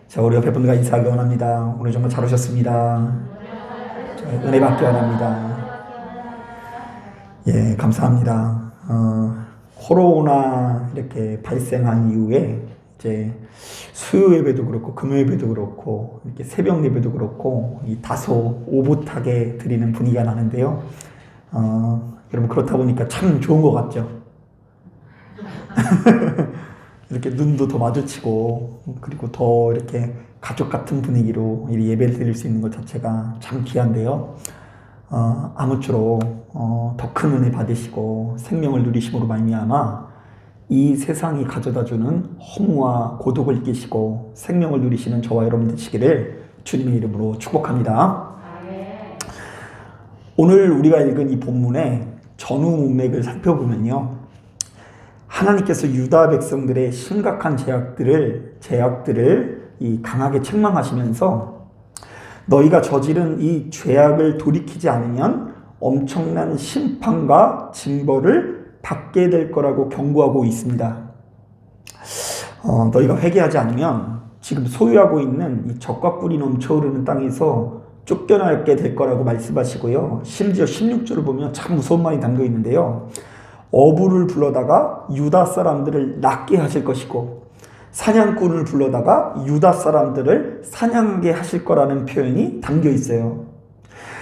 자, 우리 옆에 분들과 인사하기 원합니다. 오늘 정말 잘 오셨습니다. 은혜 받기 원합니다. 예, 감사합니다. 코로나 이렇게 발생한 이후에 이제 수요 예배도 그렇고 금요 예배도 그렇고 이렇게 새벽 예배도 그렇고 이 다소 오붓하게 드리는 분위기가 나는데요. 여러분 그렇다 보니까 참 좋은 것 같죠? 이렇게 눈도 더 마주치고 그리고 더 이렇게 가족 같은 분위기로 예배를 드릴 수 있는 것 자체가 참 귀한데요. 아무쪼록 더 큰 은혜 받으시고 생명을 누리심으로 말미암아 이 세상이 가져다주는 허무와 고독을 이기시고 생명을 누리시는 저와 여러분 되시기를 주님의 이름으로 축복합니다. 오늘 우리가 읽은 이 본문의 전후 문맥을 살펴보면요, 하나님께서 유다 백성들의 심각한 죄악들을 강하게 책망하시면서 너희가 저지른 이 죄악을 돌이키지 않으면 엄청난 심판과 징벌을 받게 될 거라고 경고하고 있습니다. 너희가 회개하지 않으면 지금 소유하고 있는 이 젖과 꿀이 넘쳐 흐르는 땅에서 쫓겨나게 될 거라고 말씀하시고요. 심지어 16절을 보면 참 무서운 말이 담겨 있는데요. 어부를 불러다가 유다 사람들을 낫게 하실 것이고 사냥꾼을 불러다가 유다 사람들을 사냥하게 하실 거라는 표현이 담겨 있어요.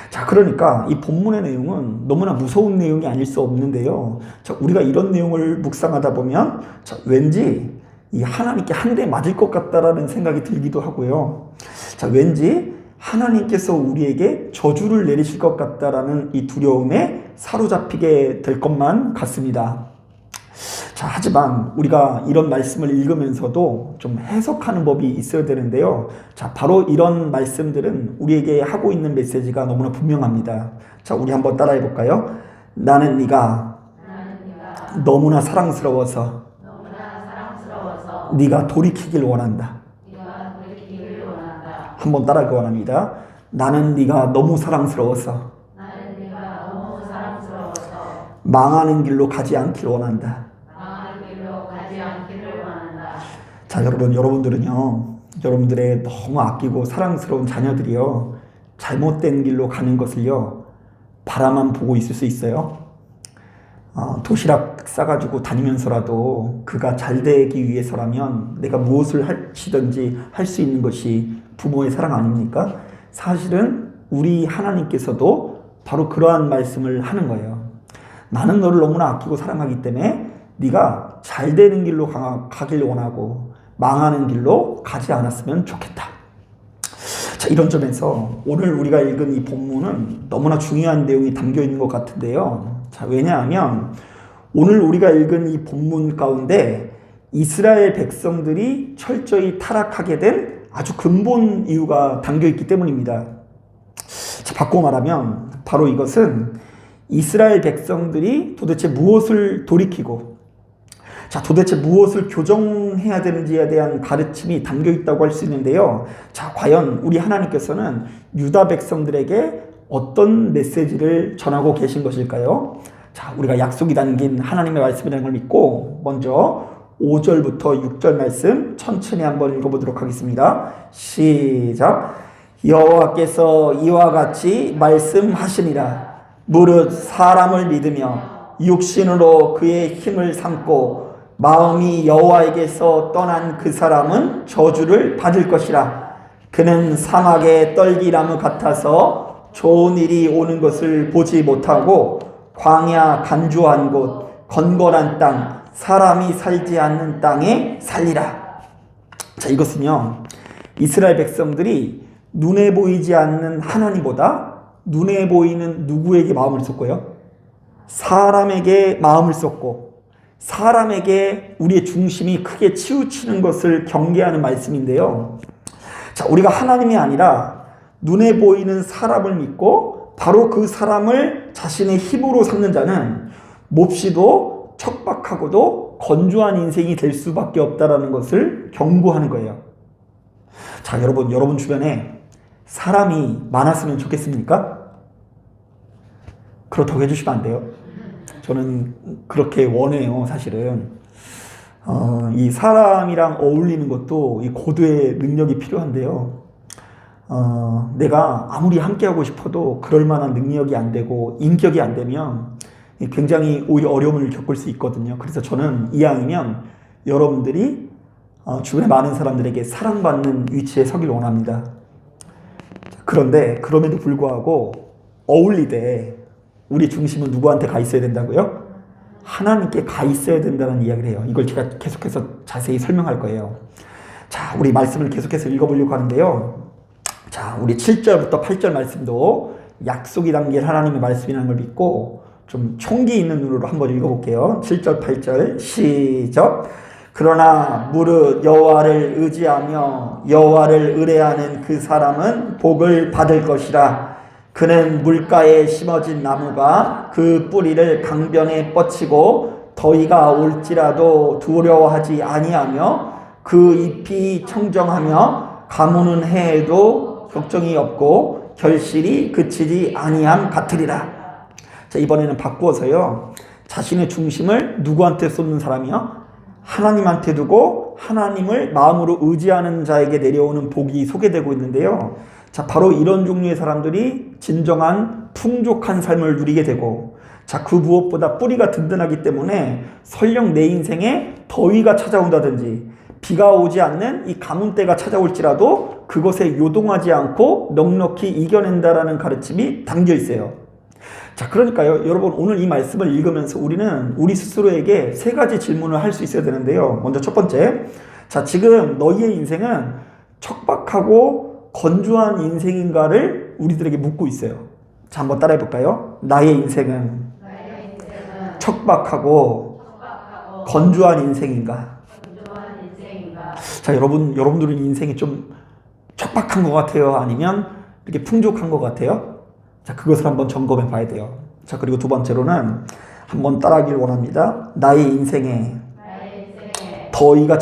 자, 그러니까 이 본문의 내용은 너무나 무서운 내용이 아닐 수 없는데요. 자, 우리가 이런 내용을 묵상하다 보면 왠지 이 하나님께 한 대 맞을 것 같다라는 생각이 들기도 하고요. 자, 왠지 하나님께서 우리에게 저주를 내리실 것 같다라는 이 두려움에 사로잡히게 될 것만 같습니다. 자, 하지만 우리가 이런 말씀을 읽으면서도 좀 해석하는 법이 있어야 되는데요. 자, 바로 이런 말씀들은 우리에게 하고 있는 메시지가 너무나 분명합니다. 자, 우리 한번 따라해 볼까요? 나는 네가 너무나 사랑스러워서 네가 돌이키길 원한다. 한번 따라하기 원합니다. 나는 네가 너무 사랑스러워서 망하는 길로 가지 않길 원한다. 자, 여러분들은요, 여러분들의 너무 아끼고 사랑스러운 자녀들이요, 잘못된 길로 가는 것을요, 바라만 보고 있을 수 있어요. 도시락 싸가지고 다니면서라도 그가 잘 되기 위해서라면 내가 무엇을 하시든지 할 수 있는 것이 부모의 사랑 아닙니까? 사실은 우리 하나님께서도 바로 그러한 말씀을 하는 거예요. 나는 너를 너무나 아끼고 사랑하기 때문에 네가 잘 되는 길로 가길 원하고 망하는 길로 가지 않았으면 좋겠다. 자, 이런 점에서 오늘 우리가 읽은 이 본문은 너무나 중요한 내용이 담겨 있는 것 같은데요. 자, 왜냐하면 오늘 우리가 읽은 이 본문 가운데 이스라엘 백성들이 철저히 타락하게 된 아주 근본 이유가 담겨 있기 때문입니다. 자, 바꿔 말하면 바로 이것은 이스라엘 백성들이 도대체 무엇을 돌이키고 도대체 무엇을 교정해야 되는지에 대한 가르침이 담겨 있다고 할 수 있는데요. 자, 과연 우리 하나님께서는 유다 백성들에게 어떤 메시지를 전하고 계신 것일까요? 자, 우리가 약속이 담긴 하나님의 말씀이라는 걸 믿고 먼저 5절부터 6절 말씀 천천히 한번 읽어보도록 하겠습니다. 시작. 여호와께서 이와 같이 말씀하시니라. 무릇 사람을 믿으며 육신으로 그의 힘을 삼고 마음이 여호와에게서 떠난 그 사람은 저주를 받을 것이라. 그는 사막의 떨기나무 같아서 좋은 일이 오는 것을 보지 못하고 광야 간주한 곳 건건한 땅 사람이 살지 않는 땅에 살리라. 자, 이것은요, 이스라엘 백성들이 눈에 보이지 않는 하나님보다 눈에 보이는 누구에게 마음을 쏟고요? 사람에게 마음을 쏟고 사람에게 우리의 중심이 크게 치우치는 것을 경계하는 말씀인데요. 자, 우리가 하나님이 아니라 눈에 보이는 사람을 믿고 바로 그 사람을 자신의 힘으로 삼는 자는 몹시도 척박하고도 건조한 인생이 될 수밖에 없다는 것을 경고하는 거예요. 자, 여러분 주변에 사람이 많았으면 좋겠습니까? 그렇다고 해주시면 안 돼요. 저는 그렇게 원해요, 사실은. 이 사람이랑 어울리는 것도 이 고도의 능력이 필요한데요. 내가 아무리 함께하고 싶어도 그럴 만한 능력이 안 되고 인격이 안 되면 굉장히 오히려 어려움을 겪을 수 있거든요. 그래서 저는 이왕이면 여러분들이 주변에 많은 사람들에게 사랑받는 위치에 서길 원합니다. 그런데 그럼에도 불구하고 어울리되 우리 중심은 누구한테 가 있어야 된다고요? 하나님께 가 있어야 된다는 이야기를 해요. 이걸 제가 계속해서 자세히 설명할 거예요. 자, 우리 말씀을 계속해서 읽어보려고 하는데요. 자, 우리 7절부터 8절 말씀도 약속이 담긴 하나님의 말씀이라는 걸 믿고 좀 총기 있는 눈으로 한번 읽어볼게요. 7절 8절 시작. 그러나 무릇 여호와를 의지하며 여호와를 의뢰하는 그 사람은 복을 받을 것이라. 그는 물가에 심어진 나무가 그 뿌리를 강변에 뻗치고 더위가 올지라도 두려워하지 아니하며 그 잎이 청정하며 가무는 해에도 걱정이 없고 결실이 그치지 아니함 같으리라. 자, 이번에는 바꾸어서요. 자신의 중심을 누구한테 쏟는 사람이요? 하나님한테 두고 하나님을 마음으로 의지하는 자에게 내려오는 복이 소개되고 있는데요. 자, 바로 이런 종류의 사람들이 진정한 풍족한 삶을 누리게 되고, 자, 그 무엇보다 뿌리가 든든하기 때문에 설령 내 인생에 더위가 찾아온다든지 비가 오지 않는 이 가뭄때가 찾아올지라도 그것에 요동하지 않고 넉넉히 이겨낸다라는 가르침이 담겨 있어요. 자, 그러니까요, 여러분, 오늘 이 말씀을 읽으면서 우리는 우리 스스로에게 세 가지 질문을 할 수 있어야 되는데요. 먼저 첫 번째, 자, 지금 너희의 인생은 척박하고 건조한 인생인가를 우리들에게 묻고 있어요. 자, 한번 따라해 볼까요? 나의 인생은 척박하고 건조한 인생인가? 자, 여러분들은 인생이 좀 척박한 것 같아요? 아니면 이렇게 풍족한 것 같아요? 자, 그것을 한번 점검해 봐야 돼요. 자, 그리고 두 번째로는 한번 따라하길 원합니다. 나의 인생에 더위가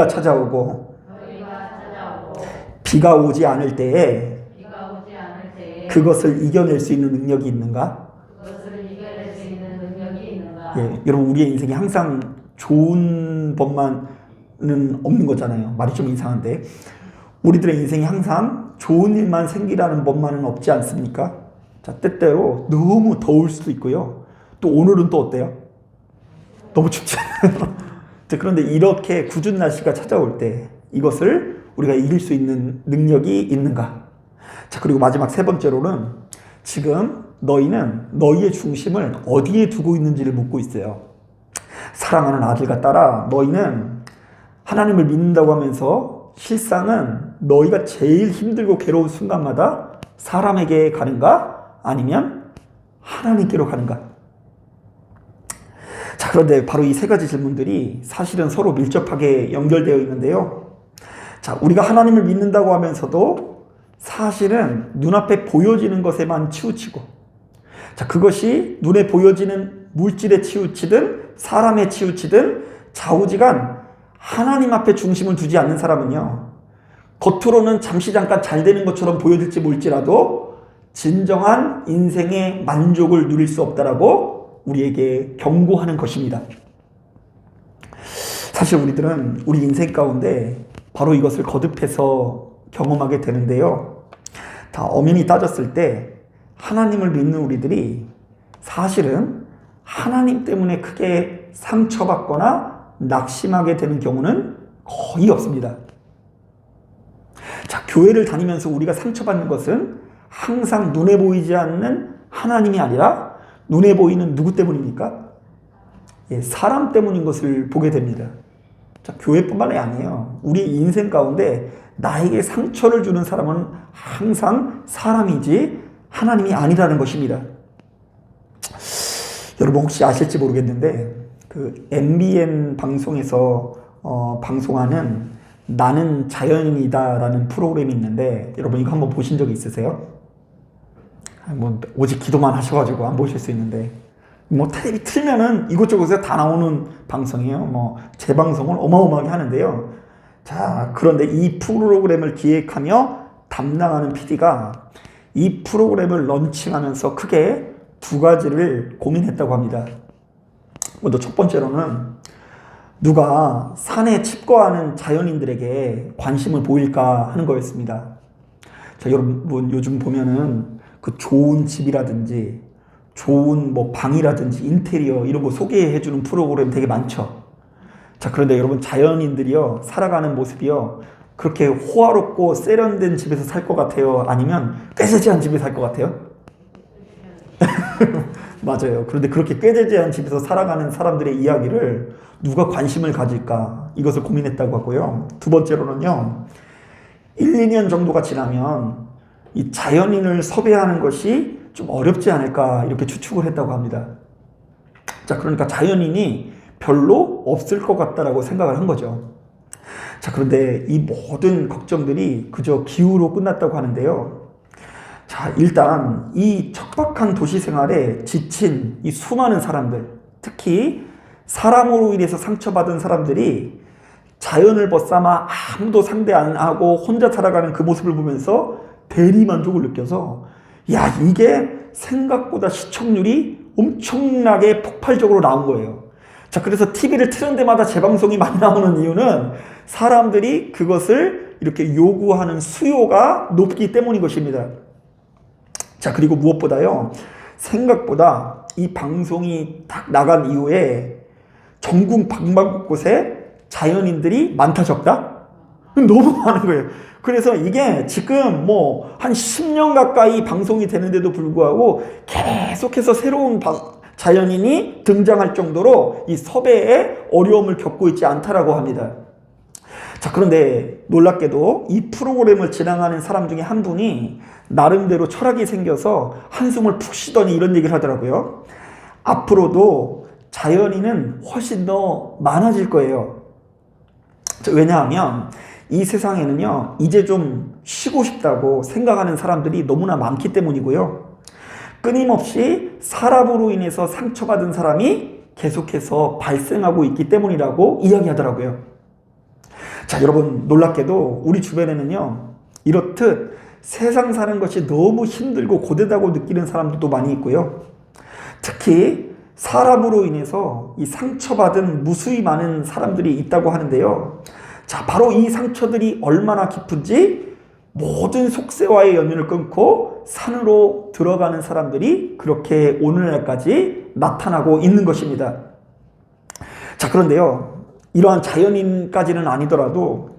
찾아오고 비가 오지 않을 때에 그것을 이겨낼 수 있는 능력이 있는가? 예, 여러분, 우리의 인생이 항상 좋은 법만은 없는 거잖아요. 말이 좀 이상한데 우리들의 인생이 항상 좋은 일만 생기라는 법만은 없지 않습니까? 자, 때때로 너무 더울 수도 있고요. 또 오늘은 또 어때요? 너무 춥잖아요. 그런데 이렇게 궂은 날씨가 찾아올 때 이것을 우리가 이길 수 있는 능력이 있는가? 자, 그리고 마지막 세 번째로는 지금 너희는 너희의 중심을 어디에 두고 있는지를 묻고 있어요. 사랑하는 아들과 딸아, 너희는 하나님을 믿는다고 하면서 실상은 너희가 제일 힘들고 괴로운 순간마다 사람에게 가는가? 아니면 하나님께로 가는가? 자, 그런데 바로 이 세 가지 질문들이 사실은 서로 밀접하게 연결되어 있는데요. 자, 우리가 하나님을 믿는다고 하면서도 사실은 눈앞에 보여지는 것에만 치우치고, 자, 그것이 눈에 보여지는 물질에 치우치든 사람에 치우치든 좌우지간 하나님 앞에 중심을 두지 않는 사람은요, 겉으로는 잠시 잠깐 잘 되는 것처럼 보여질지 몰지라도 진정한 인생의 만족을 누릴 수 없다라고 우리에게 경고하는 것입니다. 사실 우리들은 우리 인생 가운데 바로 이것을 거듭해서 경험하게 되는데요. 다 엄연히 따졌을 때 하나님을 믿는 우리들이 사실은 하나님 때문에 크게 상처받거나 낙심하게 되는 경우는 거의 없습니다. 자, 교회를 다니면서 우리가 상처받는 것은 항상 눈에 보이지 않는 하나님이 아니라 눈에 보이는 누구 때문입니까? 예, 사람 때문인 것을 보게 됩니다. 자, 교회뿐만이 아니에요. 우리 인생 가운데 나에게 상처를 주는 사람은 항상 사람이지 하나님이 아니라는 것입니다. 여러분 혹시 아실지 모르겠는데 그 MBN 방송에서 방송하는 나는 자연인이다 라는 프로그램이 있는데 여러분 이거 한번 보신 적이 있으세요? 뭐 오직 기도만 하셔가지고 안 보실 수 있는데 뭐 텔레비 틀면은 이곳저곳에 다 나오는 방송이에요. 뭐 재방송을 어마어마하게 하는데요. 자, 그런데 이 프로그램을 기획하며 담당하는 PD가 이 프로그램을 런칭하면서 크게 두 가지를 고민했다고 합니다. 먼저 첫 번째로는 누가 산에 칩거하는 자연인들에게 관심을 보일까 하는 거였습니다. 자, 여러분 요즘 보면은 그 좋은 집이라든지 좋은 뭐 방이라든지 인테리어 이런 거 소개해주는 프로그램 되게 많죠. 자, 그런데 여러분 자연인들이요 살아가는 모습이요 그렇게 호화롭고 세련된 집에서 살 것 같아요? 아니면 꾀세지한 집에 살 것 같아요? 맞아요. 그런데 그렇게 꾀세지한 집에서 살아가는 사람들의 이야기를 누가 관심을 가질까? 이것을 고민했다고 하고요. 두 번째로는요. 1, 2년 정도가 지나면 이 자연인을 섭외하는 것이 좀 어렵지 않을까 이렇게 추측을 했다고 합니다. 자, 그러니까 자연인이 별로 없을 것 같다라고 생각을 한 거죠. 자, 그런데 이 모든 걱정들이 그저 기우로 끝났다고 하는데요. 자, 일단 이 척박한 도시 생활에 지친 이 수많은 사람들, 특히 사람으로 인해서 상처받은 사람들이 자연을 벗삼아 아무도 상대 안 하고 혼자 살아가는 그 모습을 보면서 대리만족을 느껴서 야, 이게 생각보다 시청률이 엄청나게 폭발적으로 나온 거예요. 자, 그래서 TV를 틀은 데마다 재방송이 많이 나오는 이유는 사람들이 그것을 이렇게 요구하는 수요가 높기 때문인 것입니다. 자, 그리고 무엇보다요, 생각보다 이 방송이 딱 나간 이후에 전국 방방곳곳에 자연인들이 많다 적다? 너무 많은 거예요. 그래서 이게 지금 뭐 한 10년 가까이 방송이 되는데도 불구하고 계속해서 새로운 자연인이 등장할 정도로 이 섭외에 어려움을 겪고 있지 않다라고 합니다. 자, 그런데 놀랍게도 이 프로그램을 진행하는 사람 중에 한 분이 나름대로 철학이 생겨서 한숨을 푹 쉬더니 이런 얘기를 하더라고요. 앞으로도 자연인은 훨씬 더 많아질 거예요. 왜냐하면 이 세상에는요, 이제 좀 쉬고 싶다고 생각하는 사람들이 너무나 많기 때문이고요. 끊임없이 사람으로 인해서 상처받은 사람이 계속해서 발생하고 있기 때문이라고 이야기하더라고요. 자, 여러분 놀랍게도 우리 주변에는요, 이렇듯 세상 사는 것이 너무 힘들고 고되다고 느끼는 사람들도 많이 있고요. 특히 사람으로 인해서 이 상처받은 무수히 많은 사람들이 있다고 하는데요. 자, 바로 이 상처들이 얼마나 깊은지 모든 속세와의 연연을 끊고 산으로 들어가는 사람들이 그렇게 오늘날까지 나타나고 있는 것입니다. 자, 그런데요, 이러한 자연인까지는 아니더라도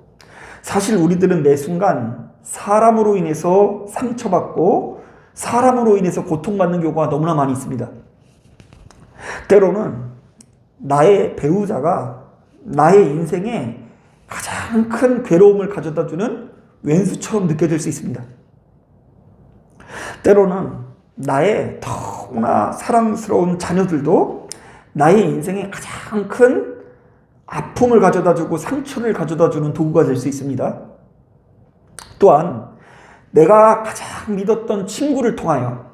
사실 우리들은 매 순간 사람으로 인해서 상처받고 사람으로 인해서 고통받는 경우가 너무나 많이 있습니다. 때로는 나의 배우자가 나의 인생에 가장 큰 괴로움을 가져다주는 왼수처럼 느껴질 수 있습니다. 때로는 나의 너무나 사랑스러운 자녀들도 나의 인생에 가장 큰 아픔을 가져다주고 상처를 가져다주는 도구가 될 수 있습니다. 또한 내가 가장 믿었던 친구를 통하여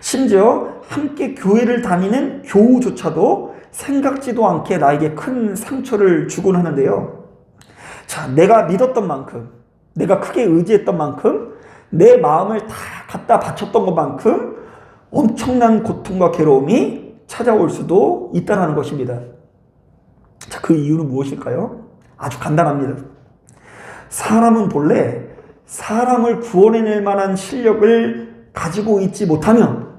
심지어 함께 교회를 다니는 교우조차도 생각지도 않게 나에게 큰 상처를 주곤 하는데요. 자, 내가 믿었던 만큼, 내가 크게 의지했던 만큼, 내 마음을 다 갖다 바쳤던 것만큼 엄청난 고통과 괴로움이 찾아올 수도 있다는 것입니다. 자, 그 이유는 무엇일까요? 아주 간단합니다. 사람은 본래 사람을 구원해낼 만한 실력을 가지고 있지 못하면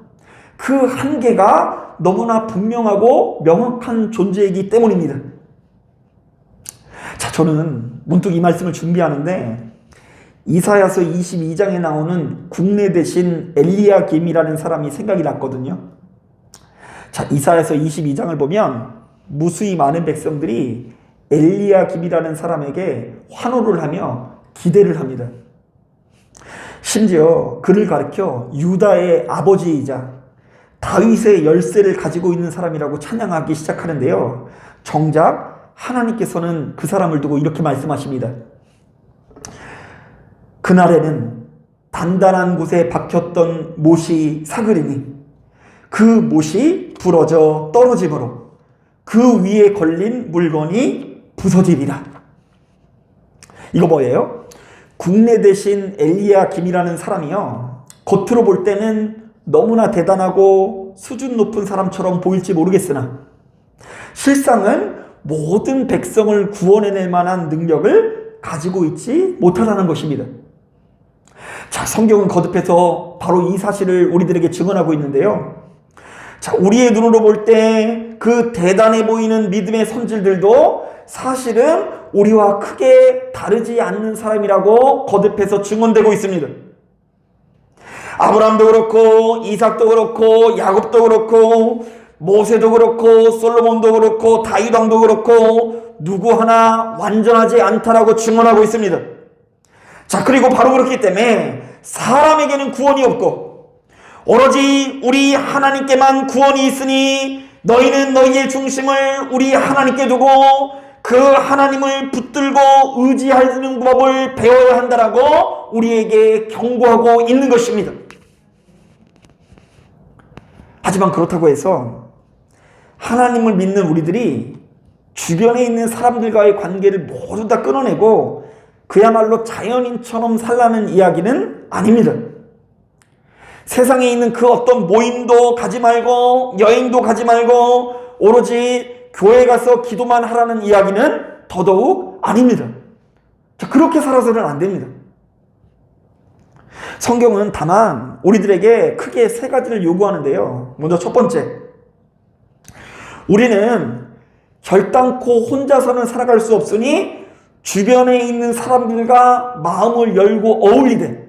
그 한계가 너무나 분명하고 명확한 존재이기 때문입니다. 자, 저는 문득 이 말씀을 준비하는데 이사야서 22장에 나오는 국내 대신 엘리야김이라는 사람이 생각이 났거든요. 자, 이사야서 22장을 보면 무수히 많은 백성들이 엘리야김이라는 사람에게 환호를 하며 기대를 합니다. 심지어 그를 가리켜 유다의 아버지이자 다윗의 열쇠를 가지고 있는 사람이라고 찬양하기 시작하는데요. 정작 하나님께서는 그 사람을 두고 이렇게 말씀하십니다. 그날에는 단단한 곳에 박혔던 못이 사그리니 그 못이 부러져 떨어지므로 그 위에 걸린 물건이 부서지리라. 이거 뭐예요? 국내 대신 엘리야김이라는 사람이요, 겉으로 볼 때는 너무나 대단하고 수준 높은 사람처럼 보일지 모르겠으나 실상은 모든 백성을 구원해낼 만한 능력을 가지고 있지 못하다는 것입니다. 자, 성경은 거듭해서 바로 이 사실을 우리들에게 증언하고 있는데요. 자, 우리의 눈으로 볼 때 그 대단해 보이는 믿음의 선질들도 사실은 우리와 크게 다르지 않는 사람이라고 거듭해서 증언되고 있습니다. 아브라함도 그렇고 이삭도 그렇고 야곱도 그렇고 모세도 그렇고 솔로몬도 그렇고 다윗 왕도 그렇고 누구 하나 완전하지 않다라고 증언하고 있습니다. 자, 그리고 바로 그렇기 때문에 사람에게는 구원이 없고 오로지 우리 하나님께만 구원이 있으니 너희는 너희의 중심을 우리 하나님께 두고 그 하나님을 붙들고 의지하는 법을 배워야 한다라고 우리에게 경고하고 있는 것입니다. 하지만 그렇다고 해서 하나님을 믿는 우리들이 주변에 있는 사람들과의 관계를 모두 다 끊어내고 그야말로 자연인처럼 살라는 이야기는 아닙니다. 세상에 있는 그 어떤 모임도 가지 말고 여행도 가지 말고 오로지 교회 가서 기도만 하라는 이야기는 더더욱 아닙니다. 자, 그렇게 살아서는 안 됩니다. 성경은 다만 우리들에게 크게 세 가지를 요구하는데요. 먼저 첫 번째, 우리는 결단코 혼자서는 살아갈 수 없으니 주변에 있는 사람들과 마음을 열고 어울리되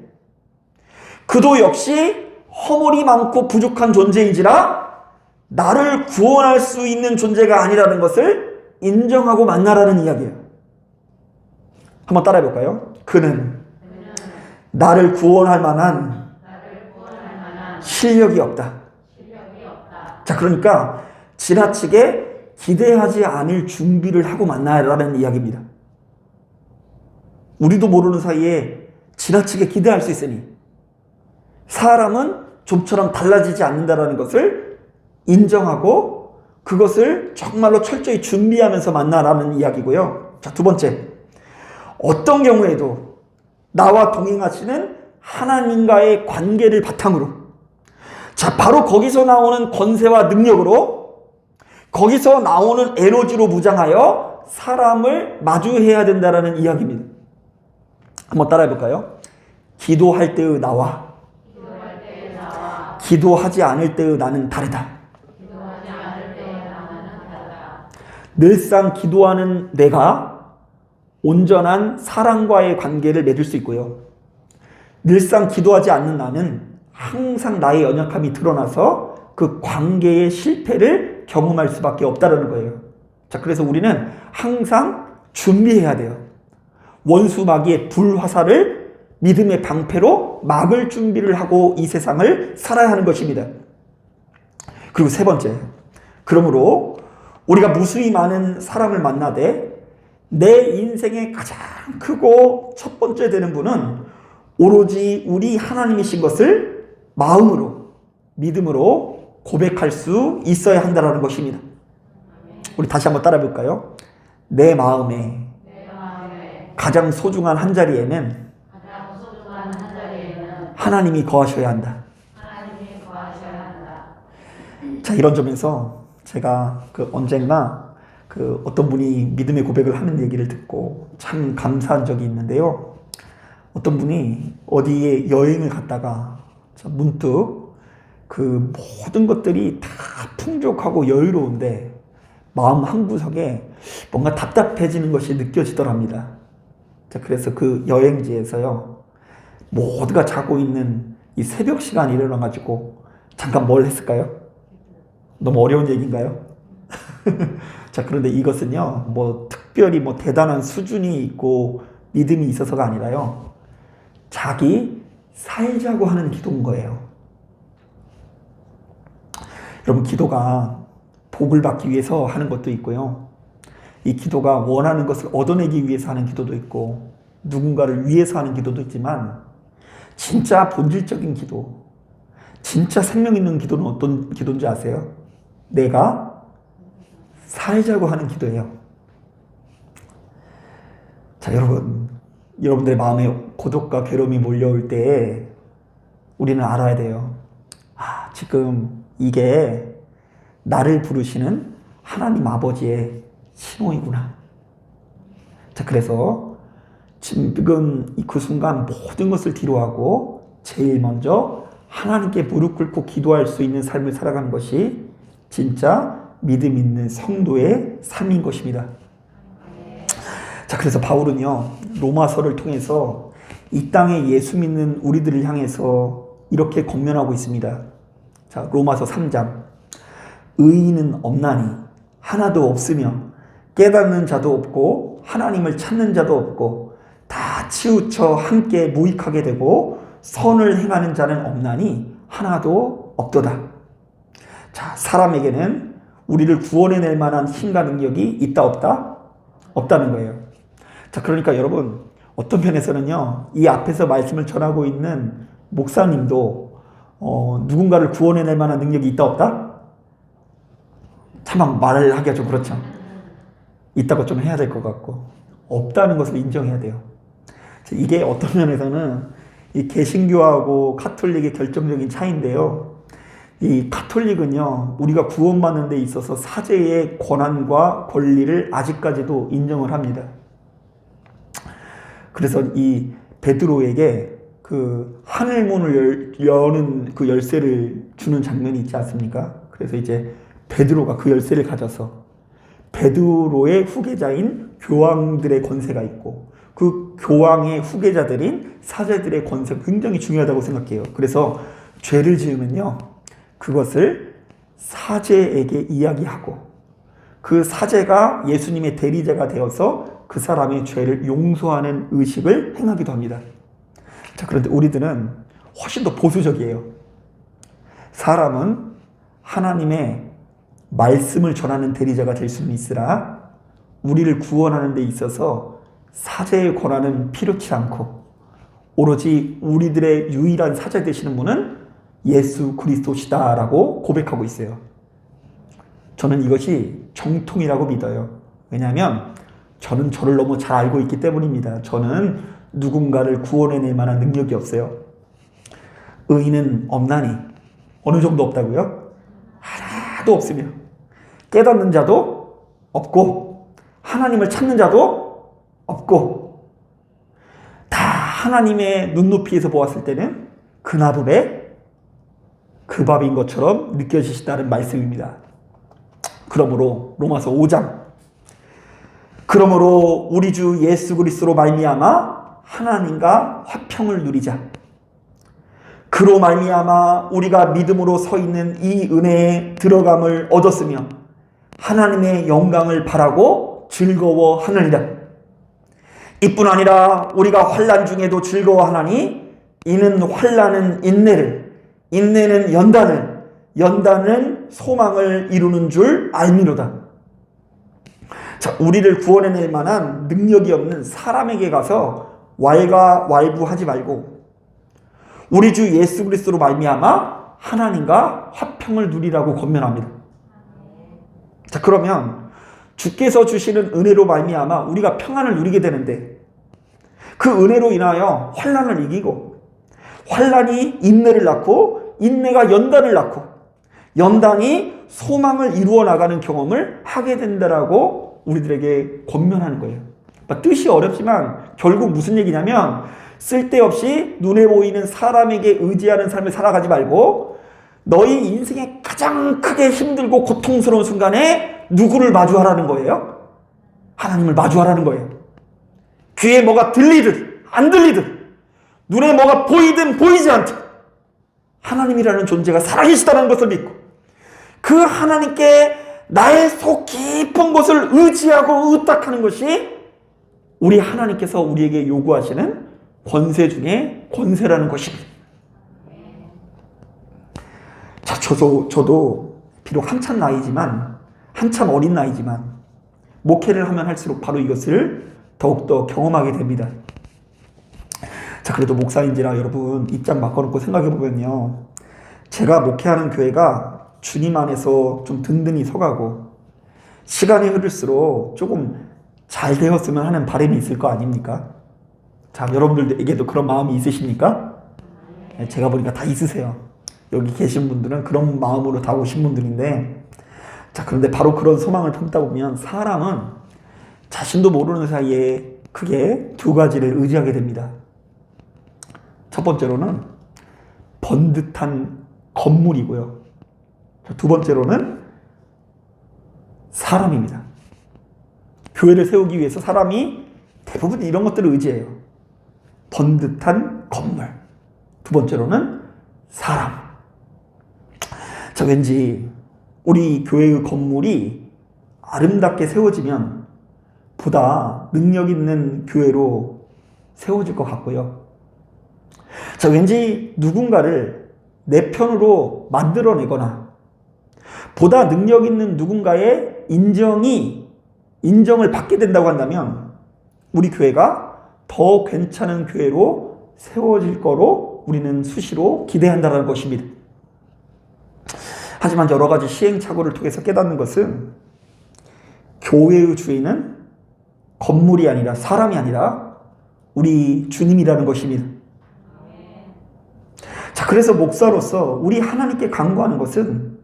그도 역시 허물이 많고 부족한 존재인지라 나를 구원할 수 있는 존재가 아니라는 것을 인정하고 만나라는 이야기예요. 한번 따라해 볼까요? 그는 나를 구원할 만한 실력이 없다. 자, 그러니까 지나치게 기대하지 않을 준비를 하고 만나라는 이야기입니다. 우리도 모르는 사이에 지나치게 기대할 수 있으니 사람은 좀처럼 달라지지 않는다는 것을 인정하고 그것을 정말로 철저히 준비하면서 만나라는 이야기고요. 자, 두 번째, 어떤 경우에도 나와 동행하시는 하나님과의 관계를 바탕으로, 자, 바로 거기서 나오는 권세와 능력으로, 거기서 나오는 에너지로 무장하여 사람을 마주해야 된다는 이야기입니다. 한번 따라해 볼까요? 기도할 때의 나와 기도하지 않을 때의 나는 다르다. 늘상 기도하는 내가 온전한 사랑과의 관계를 맺을 수 있고요. 늘상 기도하지 않는 나는 항상 나의 연약함이 드러나서 그 관계의 실패를 경험할 수밖에 없다는 거예요. 자, 그래서 우리는 항상 준비해야 돼요. 원수 마귀의 불화살을 믿음의 방패로 막을 준비를 하고 이 세상을 살아야 하는 것입니다. 그리고 세 번째, 그러므로 우리가 무수히 많은 사람을 만나되 내 인생의 가장 크고 첫 번째 되는 분은 오로지 우리 하나님이신 것을 마음으로, 믿음으로 고백할 수 있어야 한다는 것입니다. 우리 다시 한번 따라 볼까요? 내 마음에 가장 소중한 한 자리에는 하나님이 거하셔야 한다. 자, 이런 점에서 제가 언젠가 어떤 분이 믿음의 고백을 하는 얘기를 듣고 참 감사한 적이 있는데요. 어떤 분이 어디에 여행을 갔다가 문득 그 모든 것들이 다 풍족하고 여유로운데 마음 한구석에 뭔가 답답해지는 것이 느껴지더랍니다. 자, 그래서 그 여행지에서요, 모두가 자고 있는 이 새벽 시간에 일어나가지고 잠깐 뭘 했을까요? 너무 어려운 얘기인가요? 자, 그런데 이것은요, 특별히 대단한 수준이 있고 믿음이 있어서가 아니라요, 자기 살자고 하는 기도인 거예요. 여러분, 기도가 복을 받기 위해서 하는 것도 있고요, 이 기도가 원하는 것을 얻어내기 위해서 하는 기도도 있고 누군가를 위해서 하는 기도도 있지만 진짜 본질적인 기도, 진짜 생명 있는 기도는 어떤 기도인지 아세요? 내가 살자고 하는 기도예요. 자, 여러분들의 마음에 고독과 괴로움이 몰려올 때 우리는 알아야 돼요. 지금 이게 나를 부르시는 하나님 아버지의 신호이구나. 자, 그래서 지금 그 순간 모든 것을 뒤로하고 제일 먼저 하나님께 무릎 꿇고 기도할 수 있는 삶을 살아가는 것이 진짜 믿음 있는 성도의 삶인 것입니다. 자, 그래서 바울은요, 로마서를 통해서 이 땅에 예수 믿는 우리들을 향해서 이렇게 권면하고 있습니다. 자, 로마서 3장. 의인은 없나니 하나도 없으며 깨닫는 자도 없고 하나님을 찾는 자도 없고 다 치우쳐 함께 무익하게 되고 선을 행하는 자는 없나니 하나도 없도다. 자, 사람에게는 우리를 구원해낼 만한 힘과 능력이 있다 없다? 없다는 거예요. 자, 그러니까 여러분, 어떤 편에서는요, 이 앞에서 말씀을 전하고 있는 목사님도 누군가를 구원해낼 만한 능력이 있다 없다? 참 말을 하기가 좀 그렇죠. 있다고 좀 해야 될 것 같고 없다는 것을 인정해야 돼요. 이게 어떤 면에서는 이 개신교하고 카톨릭의 결정적인 차이인데요. 이 카톨릭은요, 우리가 구원받는 데 있어서 사제의 권한과 권리를 아직까지도 인정을 합니다. 그래서 이 베드로에게 그 하늘문을 여는 그 열쇠를 주는 장면이 있지 않습니까? 그래서 이제 베드로가 그 열쇠를 가져서 베드로의 후계자인 교황들의 권세가 있고 그 교황의 후계자들인 사제들의 권세가 굉장히 중요하다고 생각해요. 그래서 죄를 지으면요, 그것을 사제에게 이야기하고 그 사제가 예수님의 대리자가 되어서 그 사람의 죄를 용서하는 의식을 행하기도 합니다. 자, 그런데 우리들은 훨씬 더 보수적이에요. 사람은 하나님의 말씀을 전하는 대리자가 될 수는 있으나 우리를 구원하는 데 있어서 사제의 권한은 필요치 않고 오로지 우리들의 유일한 사제 되시는 분은 예수 그리스도시다라고 고백하고 있어요. 저는 이것이 정통이라고 믿어요. 왜냐하면 저는 저를 너무 잘 알고 있기 때문입니다. 저는 누군가를 구원해낼 만한 능력이 없어요. 의인은 없나니 어느 정도 없다고요? 하나도 없으며 깨닫는 자도 없고 하나님을 찾는 자도 없고 다 하나님의 눈높이에서 보았을 때는 그나블의 그 밥인 것처럼 느껴지시다는 말씀입니다. 그러므로 로마서 5장, 그러므로 우리 주 예수 그리스도로 말미암아 하나님과 화평을 누리자. 그로 말미암아 우리가 믿음으로 서 있는 이 은혜에 들어감을 얻었으며 하나님의 영광을 바라고 즐거워하느니라. 이뿐 아니라 우리가 환난 중에도 즐거워하나니 이는 환난은 인내를, 인내는 연단을, 연단은 소망을 이루는 줄 알미로다. 자, 우리를 구원해낼 만한 능력이 없는 사람에게 가서 왈가왈부하지 말고 우리 주 예수 그리스도로 말미암아 하나님과 화평을 누리라고 권면합니다. 자, 그러면 주께서 주시는 은혜로 말미암아 우리가 평안을 누리게 되는데 그 은혜로 인하여 환난을 이기고 환난이 인내를 낳고 인내가 연단을 낳고 연단이 소망을 이루어 나가는 경험을 하게 된다라고 우리들에게 권면하는 거예요. 뜻이 어렵지만 결국 무슨 얘기냐면 쓸데없이 눈에 보이는 사람에게 의지하는 삶을 살아가지 말고 너희 인생에 가장 크게 힘들고 고통스러운 순간에 누구를 마주하라는 거예요? 하나님을 마주하라는 거예요. 귀에 뭐가 들리든 안 들리든 눈에 뭐가 보이든 보이지 않든 하나님이라는 존재가 살아계시다는 것을 믿고 그 하나님께 나의 속 깊은 곳을 의지하고 의탁하는 것이 우리 하나님께서 우리에게 요구하시는 권세 중에 권세라는 것입니다. 자, 저도 비록 한참 나이지만 한참 어린 나이지만 목회를 하면 할수록 바로 이것을 더욱더 경험하게 됩니다. 자, 그래도 목사인지라 여러분 입장 바꿔놓고 생각해보면요, 제가 목회하는 교회가 주님 안에서 좀 든든히 서가고 시간이 흐를수록 조금 잘 되었으면 하는 바람이 있을 거 아닙니까? 자, 여러분들에게도 그런 마음이 있으십니까? 제가 보니까 다 있으세요. 여기 계신 분들은 그런 마음으로 다 오신 분들인데, 자, 그런데 바로 그런 소망을 품다 보면 사람은 자신도 모르는 사이에 크게 두 가지를 의지하게 됩니다. 첫 번째로는 번듯한 건물이고요. 두 번째로는 사람입니다. 교회를 세우기 위해서 사람이 대부분 이런 것들을 의지해요. 번듯한 건물. 두 번째로는 사람. 자, 왠지 우리 교회의 건물이 아름답게 세워지면 보다 능력 있는 교회로 세워질 것 같고요. 자, 왠지 누군가를 내 편으로 만들어내거나 보다 능력 있는 누군가의 인정을 받게 된다고 한다면 우리 교회가 더 괜찮은 교회로 세워질 거로 우리는 수시로 기대한다는 것입니다. 하지만 여러 가지 시행착오를 통해서 깨닫는 것은 교회의 주인은 건물이 아니라 사람이 아니라 우리 주님이라는 것입니다. 자, 그래서 목사로서 우리 하나님께 간구하는 것은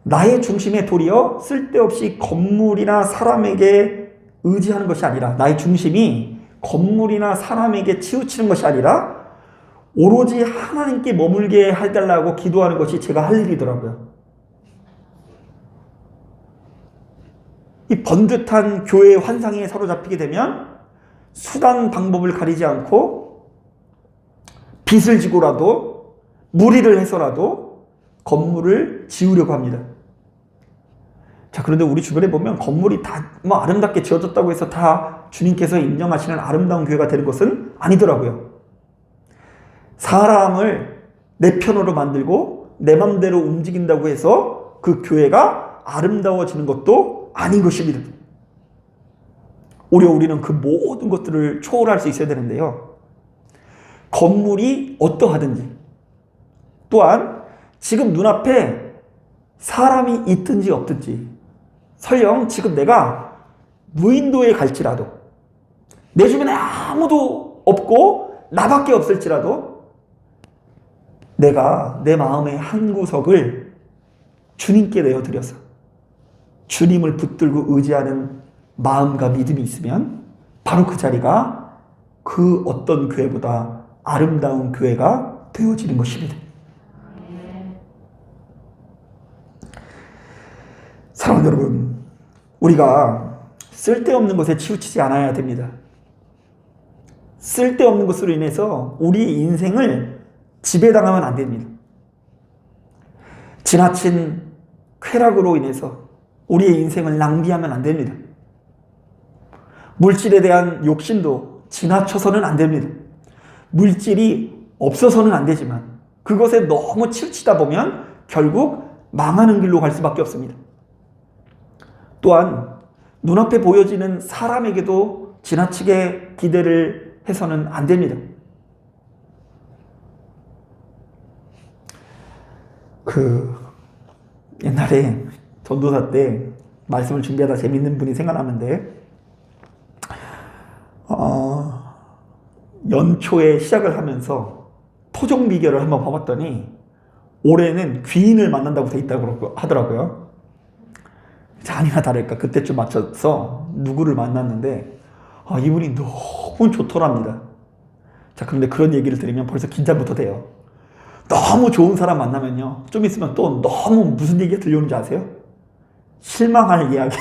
나의 중심에 도리어 쓸데없이 건물이나 사람에게 의지하는 것이 아니라 나의 중심이 건물이나 사람에게 치우치는 것이 아니라 오로지 하나님께 머물게 해달라고 기도하는 것이 제가 할 일이더라고요. 이 번듯한 교회의 환상에 사로잡히게 되면 수단 방법을 가리지 않고 빚을 지고라도 무리를 해서라도 건물을 지으려고 합니다. 자, 그런데 우리 주변에 보면 건물이 다 아름답게 지어졌다고 해서 다 주님께서 인정하시는 아름다운 교회가 되는 것은 아니더라고요. 사람을 내 편으로 만들고 내 맘대로 움직인다고 해서 그 교회가 아름다워지는 것도 아닌 것입니다. 오히려 우리는 그 모든 것들을 초월할 수 있어야 되는데요. 건물이 어떠하든지 또한 지금 눈앞에 사람이 있든지 없든지 설령 지금 내가 무인도에 갈지라도 내 주변에 아무도 없고 나밖에 없을지라도 내가 내 마음의 한 구석을 주님께 내어드려서 주님을 붙들고 의지하는 마음과 믿음이 있으면 바로 그 자리가 그 어떤 교회보다 아름다운 교회가 되어지는 것입니다. 사랑하는 여러분, 우리가 쓸데없는 것에 치우치지 않아야 됩니다. 쓸데없는 것으로 인해서 우리 인생을 지배당하면 안 됩니다. 지나친 쾌락으로 인해서 우리의 인생을 낭비하면 안 됩니다. 물질에 대한 욕심도 지나쳐서는 안 됩니다. 물질이 없어서는 안 되지만 그것에 너무 치우치다 보면 결국 망하는 길로 갈 수밖에 없습니다. 또한 눈앞에 보여지는 사람에게도 지나치게 기대를 해서는 안 됩니다. 옛날에 전도사 때 말씀을 준비하다 재밌는 분이 생각나는데 연초에 시작을 하면서 토종 비결을 한번 봐봤더니 올해는 귀인을 만난다고 돼 있다고 하더라고요. 아니나 다를까 그때쯤 맞춰서 누구를 만났는데 이분이 너무 좋더랍니다. 자, 그런데 그런 얘기를 들으면 벌써 긴장부터 돼요. 너무 좋은 사람 만나면요 좀 있으면 또 너무 무슨 얘기가 들려오는지 아세요? 실망할 이야기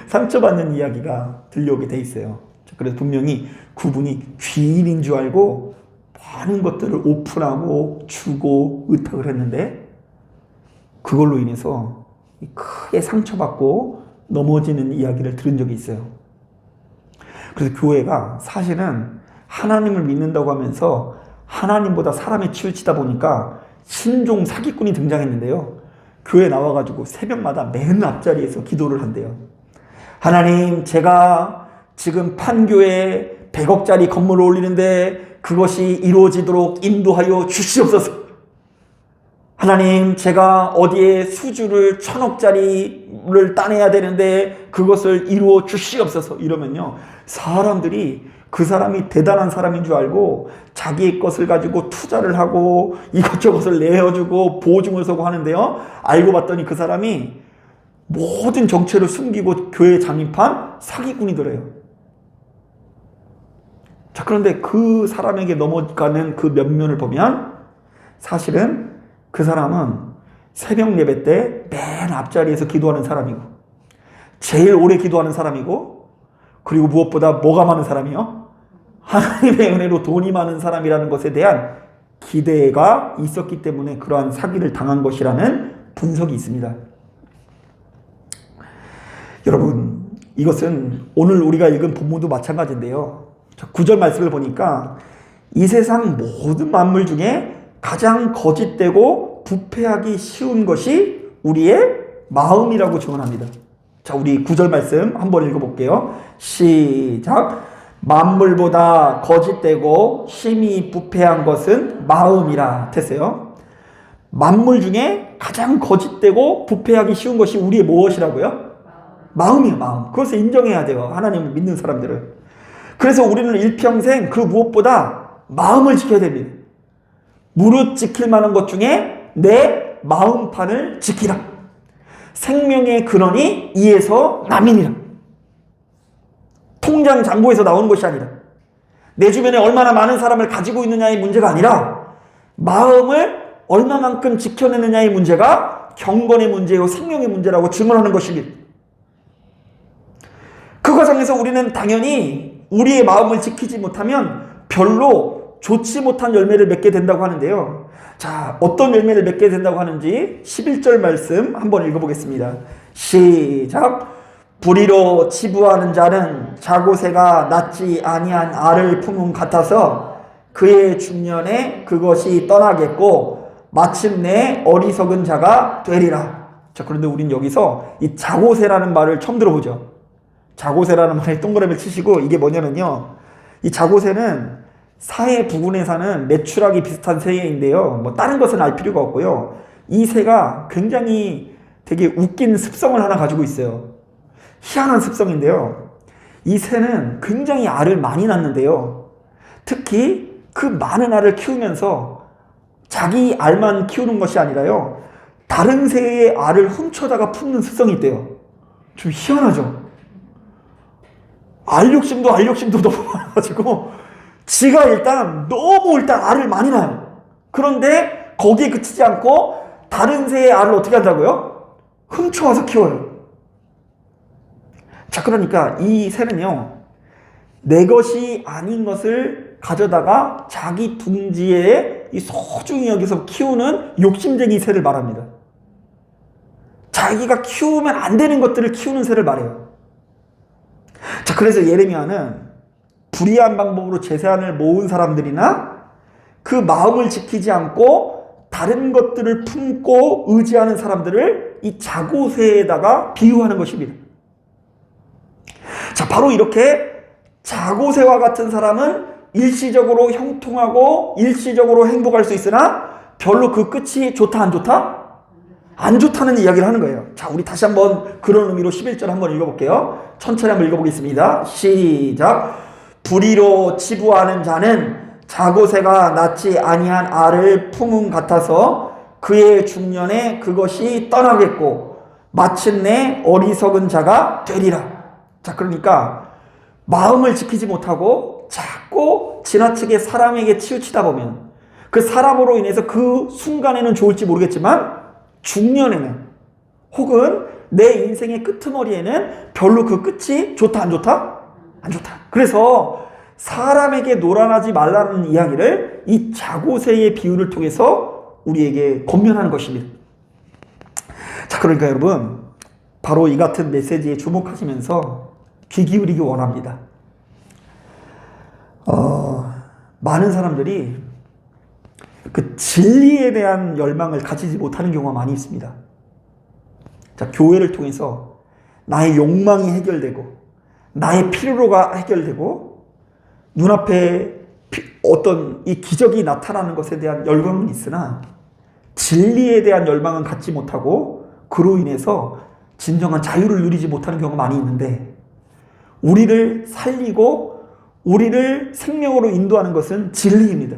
상처받는 이야기가 들려오게 돼 있어요. 그래서 분명히 그분이 귀인인 줄 알고 많은 것들을 오픈하고 주고 의탁을 했는데 그걸로 인해서 크게 상처받고 넘어지는 이야기를 들은 적이 있어요. 그래서 교회가 사실은 하나님을 믿는다고 하면서 하나님보다 사람에 치우치다 보니까 신종 사기꾼이 등장했는데요. 교회 나와가지고 새벽마다 맨 앞자리에서 기도를 한대요. 하나님, 제가 지금 판교에 100억짜리 건물을 올리는데 그것이 이루어지도록 인도하여 주시옵소서. 하나님, 제가 어디에 수주를 1000억짜리를 따내야 되는데 그것을 이루어 주시옵소서. 이러면요 사람들이 그 사람이 대단한 사람인 줄 알고 자기의 것을 가지고 투자를 하고 이것저것을 내어주고 보증을 서고 하는데요, 알고 봤더니 그 사람이 모든 정체를 숨기고 교회에 잠입한 사기꾼이더래요. 자, 그런데 그 사람에게 넘어가는 그 면면을 보면 사실은 그 사람은 새벽 예배 때 맨 앞자리에서 기도하는 사람이고, 제일 오래 기도하는 사람이고, 그리고 무엇보다 뭐가 많은 사람이요? 하나님의 은혜로 돈이 많은 사람이라는 것에 대한 기대가 있었기 때문에 그러한 사기를 당한 것이라는 분석이 있습니다. 여러분, 이것은 오늘 우리가 읽은 본문도 마찬가지인데요. 9절 말씀을 보니까 이 세상 모든 만물 중에 가장 거짓되고 부패하기 쉬운 것이 우리의 마음이라고 증언합니다. 자, 우리 9절 말씀 한번 읽어볼게요. 시작. 만물보다 거짓되고 심히 부패한 것은 마음이라. 됐어요? 만물 중에 가장 거짓되고 부패하기 쉬운 것이 우리의 무엇이라고요? 마음이에요, 마음. 그것을 인정해야 돼요, 하나님을 믿는 사람들은. 그래서 우리는 일평생 그 무엇보다 마음을 지켜야 됩니다. 무릇 지킬 만한 것 중에 내 마음판을 지키라. 생명의 근원이 이에서 남이니라. 통장 잔고에서 나오는 것이 아니라, 내 주변에 얼마나 많은 사람을 가지고 있느냐의 문제가 아니라, 마음을 얼마만큼 지켜내느냐의 문제가 경건의 문제요 생명의 문제라고 증언하는 것입니다. 그 과정에서 우리는 당연히 우리의 마음을 지키지 못하면 별로 좋지 못한 열매를 맺게 된다고 하는데요. 자, 어떤 열매를 맺게 된다고 하는지 11절 말씀 한번 읽어보겠습니다. 시작. 불의로 치부하는 자는 자고새가 낳지 아니한 알을 품은 같아서 그의 중년에 그것이 떠나겠고 마침내 어리석은 자가 되리라. 자, 그런데 우린 여기서 이 자고새라는 말을 처음 들어보죠. 자고새라는 말에 동그라미를 치시고, 이게 뭐냐면요, 이 자고새는 사해 부근에 사는 메추라기 비슷한 새인데요, 뭐 다른 것은 알 필요가 없고요, 이 새가 굉장히 되게 웃긴 습성을 하나 가지고 있어요. 희한한 습성인데요, 이 새는 굉장히 알을 많이 낳는데요, 특히 그 많은 알을 키우면서 자기 알만 키우는 것이 아니라요, 다른 새의 알을 훔쳐다가 품는 습성이 있대요. 좀 희한하죠? 알 욕심도 너무 많아가지고 지가 너무 알을 많이 낳아요. 그런데 거기에 그치지 않고 다른 새의 알을 어떻게 한다고요? 훔쳐와서 키워요. 자, 그러니까 이 새는요, 내 것이 아닌 것을 가져다가 자기 둥지에 이 소중히 여기서 키우는 욕심쟁이 새를 말합니다. 자기가 키우면 안 되는 것들을 키우는 새를 말해요. 자, 그래서 예레미야는 불의한 방법으로 재산을 모은 사람들이나 그 마음을 지키지 않고 다른 것들을 품고 의지하는 사람들을 이 자고새에다가 비유하는 것입니다. 자, 바로 이렇게 자고새와 같은 사람은 일시적으로 형통하고 일시적으로 행복할 수 있으나 별로 그 끝이 좋다 안 좋다? 안 좋다는 이야기를 하는 거예요. 자, 우리 다시 한번 그런 의미로 11절 한번 읽어볼게요. 천천히 한번 읽어보겠습니다. 시작. 불의로 치부하는 자는 자고새가 낳지 아니한 알을 품음 같아서 그의 중년에 그것이 떠나겠고 마침내 어리석은 자가 되리라. 자, 그러니까 마음을 지키지 못하고 자꾸 지나치게 사람에게 치우치다 보면 그 사람으로 인해서 그 순간에는 좋을지 모르겠지만 중년에는 혹은 내 인생의 끄트머리에는 별로 그 끝이 좋다 안 좋다? 안 좋다. 그래서 사람에게 노란하지 말라는 이야기를 이 자고새의 비유를 통해서 우리에게 권면하는 것입니다. 자, 그러니까 여러분, 바로 이 같은 메시지에 주목하시면서 귀 기울이기 원합니다. 많은 사람들이 그 진리에 대한 열망을 가지지 못하는 경우가 많이 있습니다. 자, 교회를 통해서 나의 욕망이 해결되고 나의 필요가 해결되고 눈앞에 어떤 이 기적이 나타나는 것에 대한 열광은 있으나 진리에 대한 열망은 갖지 못하고 그로 인해서 진정한 자유를 누리지 못하는 경우가 많이 있는데, 우리를 살리고 우리를 생명으로 인도하는 것은 진리입니다.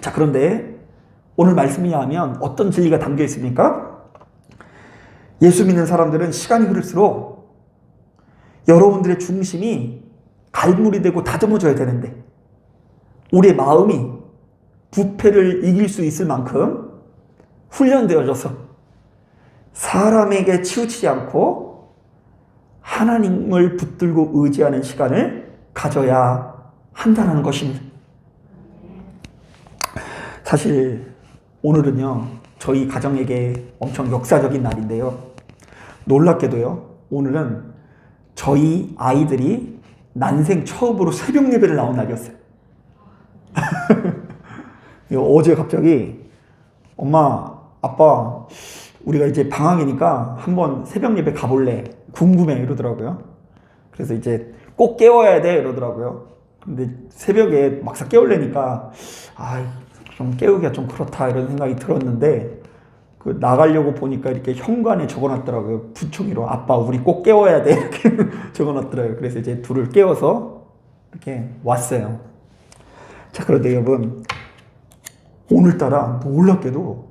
자, 그런데 오늘 말씀에 의하면 어떤 진리가 담겨 있습니까? 예수 믿는 사람들은 시간이 흐를수록 여러분들의 중심이 갈물이 되고 다듬어져야 되는데, 우리의 마음이 부패를 이길 수 있을 만큼 훈련되어져서 사람에게 치우치지 않고 하나님을 붙들고 의지하는 시간을 가져야 한다는 것입니다. 사실 오늘은요, 저희 가정에게 엄청 역사적인 날인데요. 놀랍게도요, 오늘은 저희 아이들이 난생 처음으로 새벽 예배를 나온 날이었어요. 어제 갑자기 엄마, 아빠, 우리가 이제 방학이니까 한번 새벽 예배 가볼래? 궁금해 이러더라고요. 그래서 이제 꼭 깨워야 돼 이러더라고요. 근데 새벽에 막상 깨우려니까 좀 깨우기가 좀 그렇다 이런 생각이 들었는데, 그 나가려고 보니까 이렇게 현관에 적어놨더라고요. 부총이로 아빠 우리 꼭 깨워야 돼 이렇게 적어놨더라고요. 그래서 이제 둘을 깨워서 이렇게 왔어요. 자, 그런데 여러분, 오늘따라 놀랍게도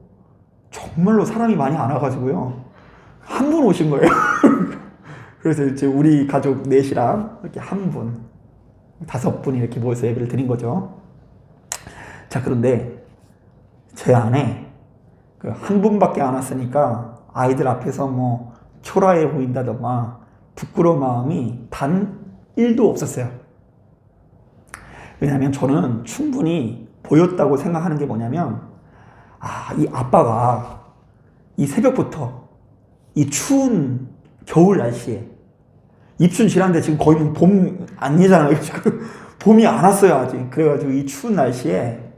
정말로 사람이 많이 안 와가지고요, 한 분 오신 거예요. 그래서 이제 우리 가족 넷이랑 이렇게 한 분, 5분이 이렇게 모여서 예배를 드린 거죠. 자, 그런데 제 안에 그 한 분밖에 안 왔으니까 아이들 앞에서 뭐 초라해 보인다던가 부끄러운 마음이 단 1도 없었어요. 왜냐하면 저는 충분히 보였다고 생각하는 게 뭐냐면, 이 아빠가 이 새벽부터 이 추운 겨울 날씨에, 입춘 지났는데 지금 거의 봄 아니잖아요. 지금 봄이 안 왔어요 아직. 그래가지고 이 추운 날씨에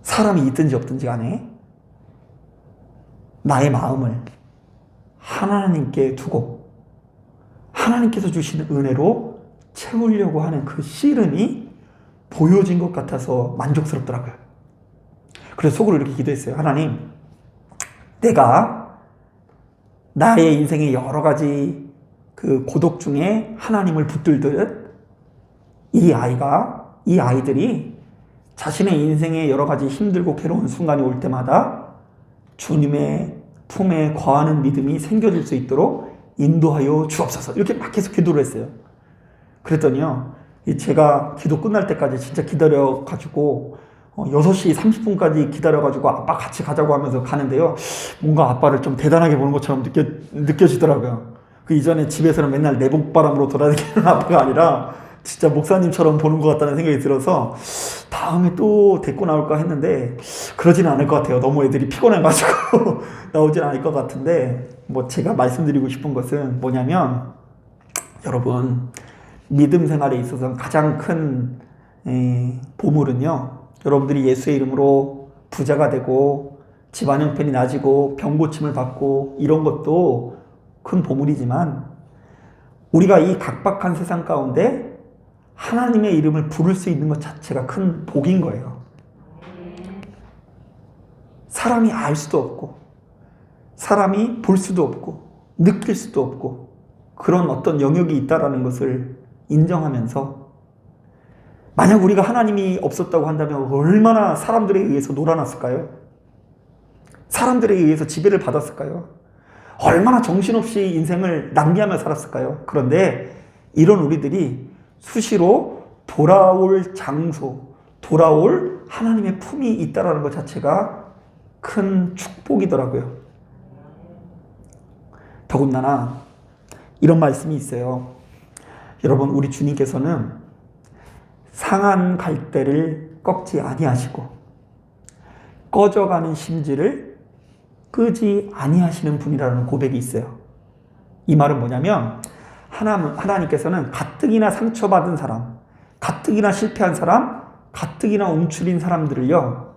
사람이 있든지 없든지 간에 나의 마음을 하나님께 두고 하나님께서 주시는 은혜로 채우려고 하는 그 씨름이 보여진 것 같아서 만족스럽더라고요. 그래서 속으로 이렇게 기도했어요. 하나님, 내가 나의 인생의 여러 가지 그 고독 중에 하나님을 붙들듯 이 아이들이 자신의 인생의 여러 가지 힘들고 괴로운 순간이 올 때마다 주님의 품에 거하는 믿음이 생겨질 수 있도록 인도하여 주옵소서. 이렇게 막 계속 기도를 했어요. 그랬더니요, 제가 기도 끝날 때까지 진짜 기다려가지고 6시 30분까지 기다려가지고 아빠 같이 가자고 하면서 가는데요, 뭔가 아빠를 좀 대단하게 보는 것처럼 느껴지더라고요. 그 이전에 집에서는 맨날 내복바람으로 돌아다니는 아빠가 아니라 진짜 목사님처럼 보는 것 같다는 생각이 들어서 다음에 또 데리고 나올까 했는데 그러지는 않을 것 같아요. 너무 애들이 피곤해가지고 나오진 않을 것 같은데, 뭐 제가 말씀드리고 싶은 것은 뭐냐면, 여러분, 믿음 생활에 있어서 가장 큰 보물은요, 여러분들이 예수의 이름으로 부자가 되고 집안 형편이 나아지고 병 고침을 받고 이런 것도 큰 보물이지만, 우리가 이 각박한 세상 가운데 하나님의 이름을 부를 수 있는 것 자체가 큰 복인 거예요. 사람이 알 수도 없고 사람이 볼 수도 없고 느낄 수도 없고 그런 어떤 영역이 있다라는 것을 인정하면서, 만약 우리가 하나님이 없었다고 한다면 얼마나 사람들에 의해서 놀아났을까요? 사람들에 의해서 지배를 받았을까요? 얼마나 정신없이 인생을 낭비하며 살았을까요? 그런데 이런 우리들이 수시로 돌아올 장소, 돌아올 하나님의 품이 있다는 것 자체가 큰 축복이더라고요. 더군다나 이런 말씀이 있어요. 여러분, 우리 주님께서는 상한 갈대를 꺾지 아니하시고 꺼져가는 심지를 끄지 아니하시는 분이라는 고백이 있어요. 이 말은 뭐냐면, 하나님께서는 가뜩이나 상처받은 사람, 가뜩이나 실패한 사람, 가뜩이나 움츠린 사람들을요,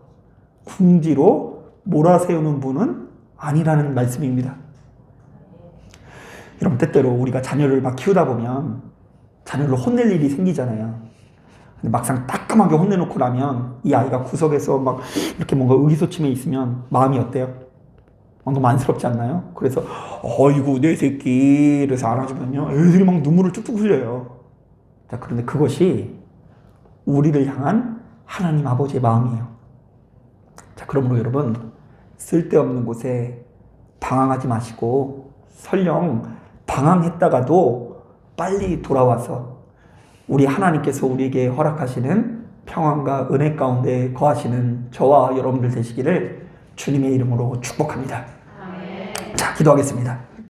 궁지로 몰아세우는 분은 아니라는 말씀입니다. 여러분, 때때로 우리가 자녀를 막 키우다 보면 자녀를 혼낼 일이 생기잖아요. 근데 막상 따끔하게 혼내놓고 나면 이 아이가 구석에서 막 이렇게 뭔가 의기소침해 있으면 마음이 어때요? 너무 안쓰럽지 않나요? 그래서 어이구 내 새끼 이래서 안아주면요, 애들이 막 눈물을 뚝뚝 흘려요. 자, 그런데 그것이 우리를 향한 하나님 아버지의 마음이에요. 자, 그러므로 여러분, 쓸데없는 곳에 방황하지 마시고 설령 방황했다가도 빨리 돌아와서 우리 하나님께서 우리에게 허락하시는 평안과 은혜 가운데 거하시는 저와 여러분들 되시기를 주님의 이름으로 축복합니다. 자, 기도하겠습니다.